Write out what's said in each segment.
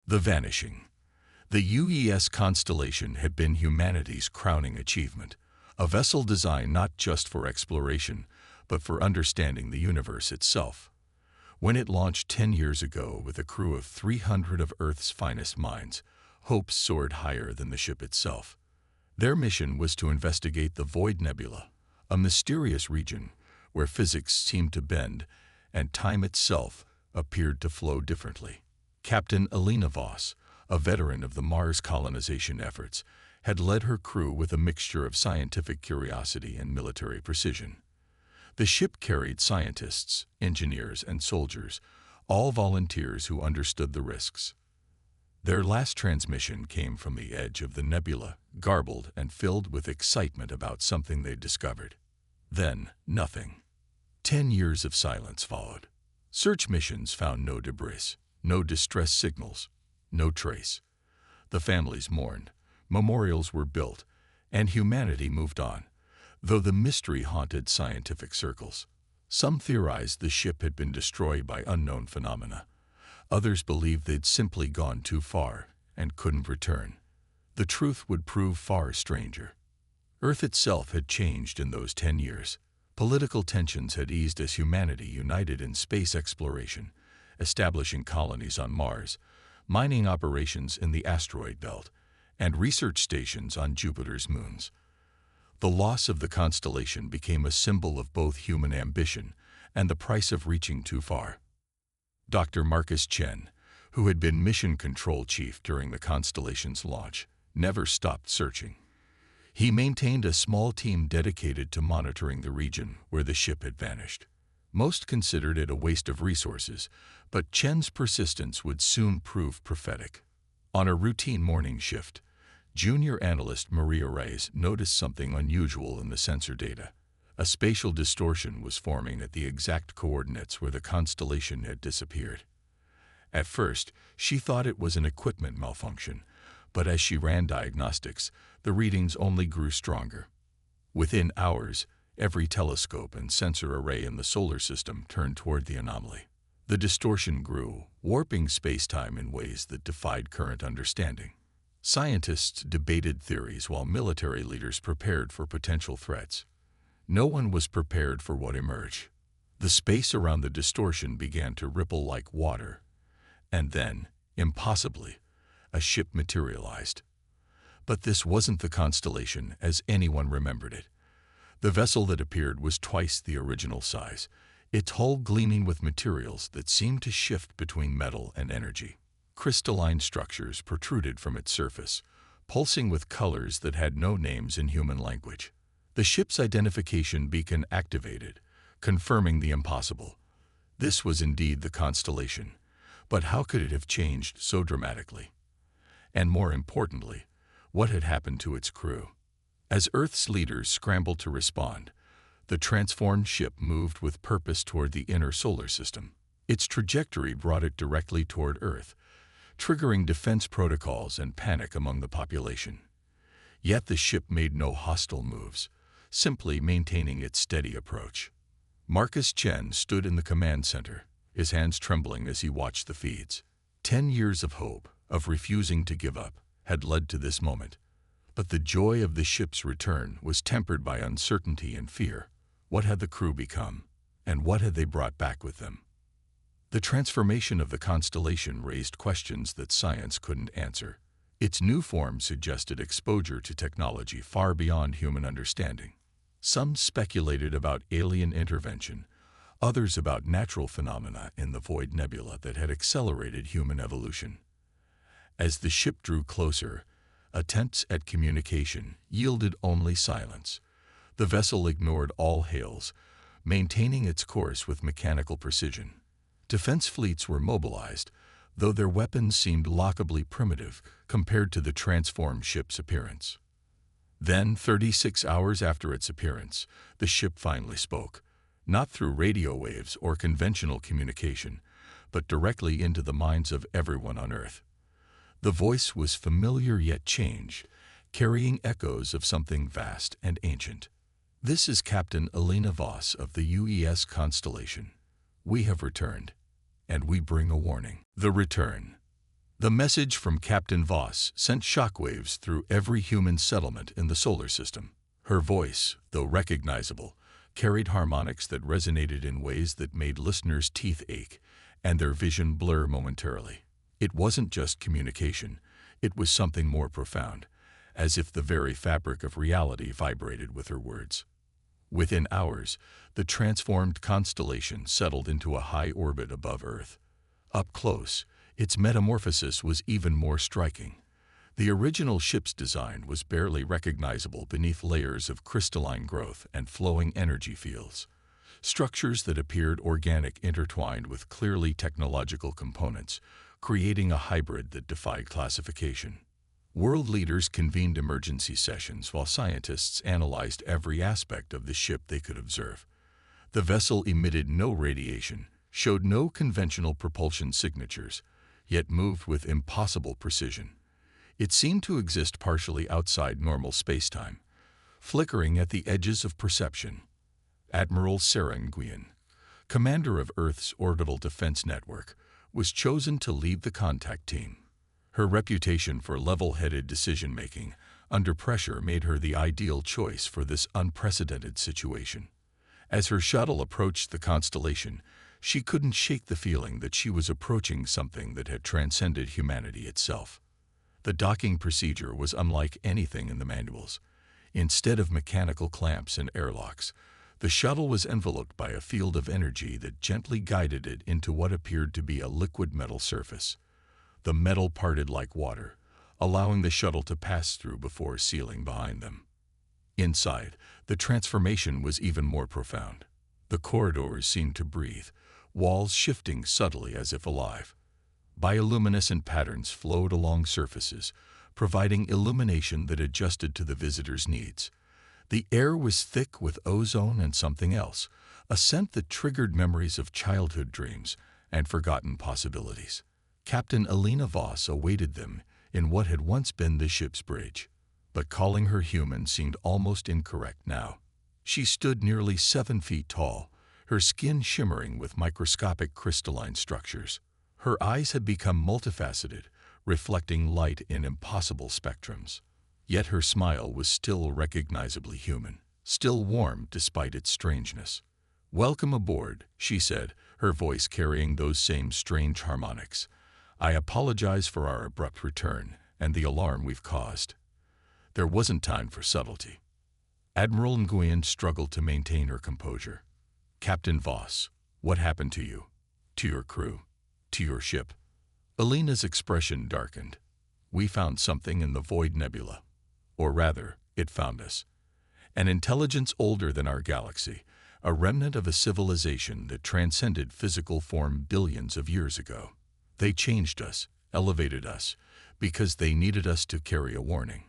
The vanishing. The UES constellation had been humanity's crowning achievement, a vessel designed not just for exploration, but for understanding the universe itself. When it launched 10 years ago with a crew of 300 of Earth's finest minds, hopes soared higher than the ship itself. Their mission was to investigate the Void Nebula, a mysterious region where physics seemed to bend and time itself appeared to flow differently. Captain Alina Voss, a veteran of the Mars colonization efforts, had led her crew with a mixture of scientific curiosity and military precision. The ship carried scientists, engineers, and soldiers, all volunteers who understood the risks. Their last transmission came from the edge of the nebula, garbled and filled with excitement about something they'd discovered. Then, nothing. 10 years of silence followed. Search missions found no debris, no distress signals, no trace. The families mourned, memorials were built, and humanity moved on, though the mystery haunted scientific circles. Some theorized the ship had been destroyed by unknown phenomena. Others believed they'd simply gone too far and couldn't return. The truth would prove far stranger. Earth itself had changed in those 10 years. Political tensions had eased as humanity united in space exploration, establishing colonies on Mars, mining operations in the asteroid belt, and research stations on Jupiter's moons. The loss of the constellation became a symbol of both human ambition and the price of reaching too far. Dr. Marcus Chen, who had been mission control chief during the constellation's launch, never stopped searching. He maintained a small team dedicated to monitoring the region where the ship had vanished. Most considered it a waste of resources, but Chen's persistence would soon prove prophetic. On a routine morning shift, junior analyst Maria Reyes noticed something unusual in the sensor data. A spatial distortion was forming at the exact coordinates where the constellation had disappeared. At first, she thought it was an equipment malfunction, but as she ran diagnostics, the readings only grew stronger. Within hours, every telescope and sensor array in the solar system turned toward the anomaly. The distortion grew, warping space-time in ways that defied current understanding. Scientists debated theories while military leaders prepared for potential threats. No one was prepared for what emerged. The space around the distortion began to ripple like water. And then, impossibly, a ship materialized. But this wasn't the constellation as anyone remembered it. The vessel that appeared was twice the original size, its hull gleaming with materials that seemed to shift between metal and energy. Crystalline structures protruded from its surface, pulsing with colors that had no names in human language. The ship's identification beacon activated, confirming the impossible. This was indeed the constellation, but how could it have changed so dramatically? And more importantly, what had happened to its crew? As Earth's leaders scrambled to respond, the transformed ship moved with purpose toward the inner solar system. Its trajectory brought it directly toward Earth, triggering defense protocols and panic among the population. Yet the ship made no hostile moves, simply maintaining its steady approach. Marcus Chen stood in the command center, his hands trembling as he watched the feeds. 10 years of hope, of refusing to give up, had led to this moment. But the joy of the ship's return was tempered by uncertainty and fear. What had the crew become, and what had they brought back with them? The transformation of the constellation raised questions that science couldn't answer. Its new form suggested exposure to technology far beyond human understanding. Some speculated about alien intervention, others about natural phenomena in the Void Nebula that had accelerated human evolution. As the ship drew closer, attempts at communication yielded only silence. The vessel ignored all hails, maintaining its course with mechanical precision. Defense fleets were mobilized, though their weapons seemed laughably primitive compared to the transformed ship's appearance. Then, 36 hours after its appearance, the ship finally spoke, not through radio waves or conventional communication, but directly into the minds of everyone on Earth. The voice was familiar yet changed, carrying echoes of something vast and ancient. "This is Captain Alina Voss of the UES constellation. We have returned, and we bring a warning." The return. The message from Captain Voss sent shockwaves through every human settlement in the solar system. Her voice, though recognizable, carried harmonics that resonated in ways that made listeners' teeth ache and their vision blur momentarily. It wasn't just communication, it was something more profound, as if the very fabric of reality vibrated with her words. Within hours, the transformed constellation settled into a high orbit above Earth. Up close, its metamorphosis was even more striking. The original ship's design was barely recognizable beneath layers of crystalline growth and flowing energy fields. Structures that appeared organic intertwined with clearly technological components, creating a hybrid that defied classification. World leaders convened emergency sessions while scientists analyzed every aspect of the ship they could observe. The vessel emitted no radiation, showed no conventional propulsion signatures, yet moved with impossible precision. It seemed to exist partially outside normal spacetime, flickering at the edges of perception. Admiral Sarah Nguyen, commander of Earth's Orbital Defense Network, was chosen to lead the contact team. Her reputation for level-headed decision-making under pressure made her the ideal choice for this unprecedented situation. As her shuttle approached the constellation, she couldn't shake the feeling that she was approaching something that had transcended humanity itself. The docking procedure was unlike anything in the manuals. Instead of mechanical clamps and airlocks, the shuttle was enveloped by a field of energy that gently guided it into what appeared to be a liquid metal surface. The metal parted like water, allowing the shuttle to pass through before sealing behind them. Inside, the transformation was even more profound. The corridors seemed to breathe, walls shifting subtly as if alive. Bioluminescent patterns flowed along surfaces, providing illumination that adjusted to the visitor's needs. The air was thick with ozone and something else, a scent that triggered memories of childhood dreams and forgotten possibilities. Captain Alina Voss awaited them in what had once been the ship's bridge, but calling her human seemed almost incorrect now. She stood nearly 7 feet tall, her skin shimmering with microscopic crystalline structures. Her eyes had become multifaceted, reflecting light in impossible spectrums. Yet her smile was still recognizably human, still warm despite its strangeness. "Welcome aboard," she said, her voice carrying those same strange harmonics. "I apologize for our abrupt return and the alarm we've caused." There wasn't time for subtlety. Admiral Nguyen struggled to maintain her composure. "Captain Voss, what happened to you? To your crew? To your ship?" Alina's expression darkened. "We found something in the Void Nebula. Or rather, it found us. An intelligence older than our galaxy, a remnant of a civilization that transcended physical form billions of years ago. They changed us, elevated us, because they needed us to carry a warning."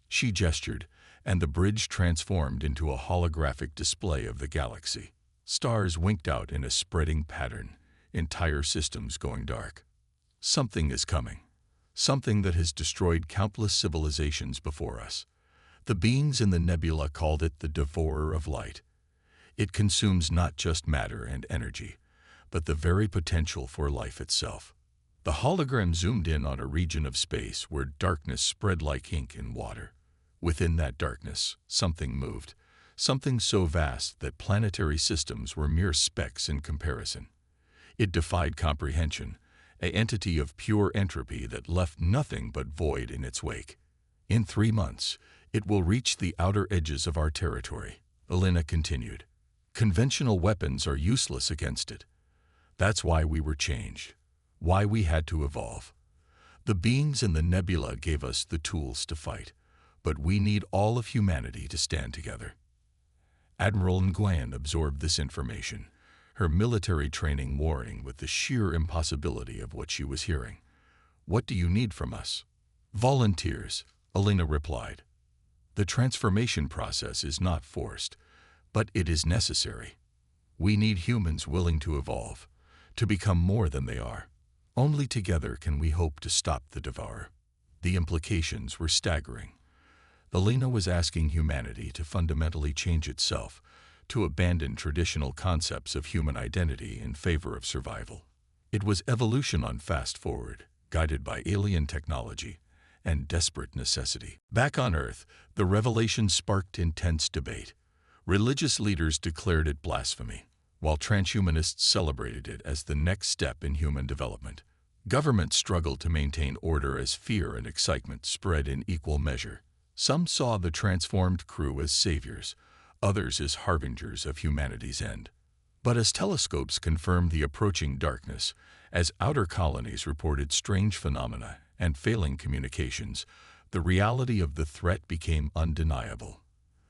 She gestured, and the bridge transformed into a holographic display of the galaxy. Stars winked out in a spreading pattern, entire systems going dark. Something is coming. Something that has destroyed countless civilizations before us. The beings in the nebula called it the devourer of light. It consumes not just matter and energy, but the very potential for life itself. The hologram zoomed in on a region of space where darkness spread like ink in water. Within that darkness, something moved, something so vast that planetary systems were mere specks in comparison. It defied comprehension, an entity of pure entropy that left nothing but void in its wake. "In 3 months, it will reach the outer edges of our territory," Alina continued. "Conventional weapons are useless against it. That's why we were changed, why we had to evolve. The beings in the nebula gave us the tools to fight, but we need all of humanity to stand together." Admiral Nguyen absorbed this information, her military training warring with the sheer impossibility of what she was hearing. "What do you need from us?" "Volunteers," Alina replied. "The transformation process is not forced, but it is necessary. We need humans willing to evolve, to become more than they are. Only together can we hope to stop the devourer." The implications were staggering. Alina was asking humanity to fundamentally change itself, to abandon traditional concepts of human identity in favor of survival. It was evolution on fast forward, guided by alien technology and desperate necessity. Back on Earth, the revelation sparked intense debate. Religious leaders declared it blasphemy, while transhumanists celebrated it as the next step in human development. Governments struggled to maintain order as fear and excitement spread in equal measure. Some saw the transformed crew as saviors, others as harbingers of humanity's end. But as telescopes confirmed the approaching darkness, as outer colonies reported strange phenomena and failing communications, the reality of the threat became undeniable.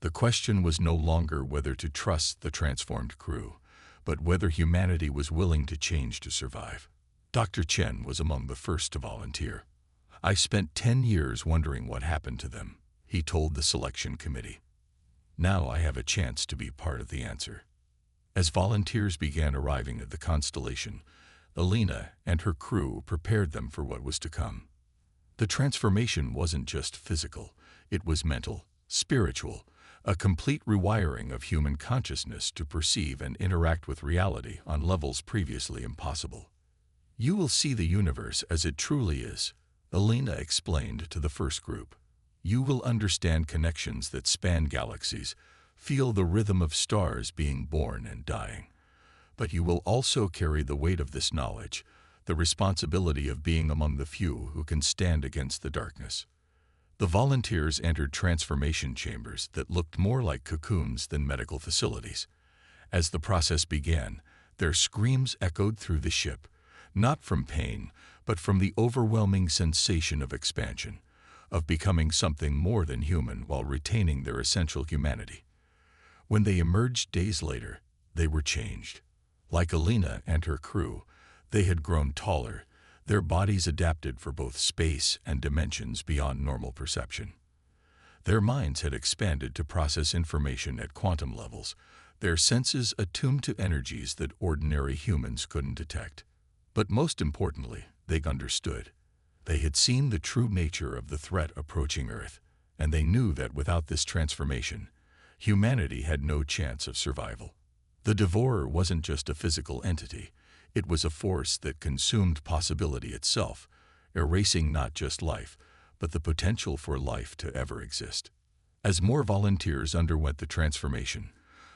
The question was no longer whether to trust the transformed crew, but whether humanity was willing to change to survive. Dr. Chen was among the first to volunteer. "I spent 10 years wondering what happened to them," he told the selection committee. "Now I have a chance to be part of the answer." As volunteers began arriving at the constellation, Alina and her crew prepared them for what was to come. The transformation wasn't just physical, it was mental, spiritual, a complete rewiring of human consciousness to perceive and interact with reality on levels previously impossible. "You will see the universe as it truly is," Alina explained to the first group. "You will understand connections that span galaxies, feel the rhythm of stars being born and dying. But you will also carry the weight of this knowledge, the responsibility of being among the few who can stand against the darkness." The volunteers entered transformation chambers that looked more like cocoons than medical facilities. As the process began, their screams echoed through the ship, not from pain, but from the overwhelming sensation of expansion, of becoming something more than human while retaining their essential humanity. When they emerged days later, they were changed. Like Alina and her crew, they had grown taller, their bodies adapted for both space and dimensions beyond normal perception. Their minds had expanded to process information at quantum levels, their senses attuned to energies that ordinary humans couldn't detect. But most importantly, they understood. They had seen the true nature of the threat approaching Earth, and they knew that without this transformation, humanity had no chance of survival. The Devourer wasn't just a physical entity. It was a force that consumed possibility itself, erasing not just life, but the potential for life to ever exist. As more volunteers underwent the transformation,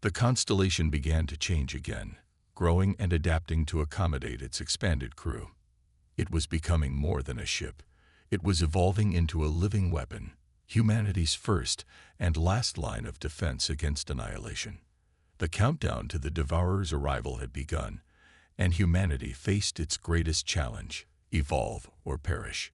the constellation began to change again, growing and adapting to accommodate its expanded crew. It was becoming more than a ship. It was evolving into a living weapon, humanity's first and last line of defense against annihilation. The countdown to the Devourer's arrival had begun, and humanity faced its greatest challenge: evolve or perish.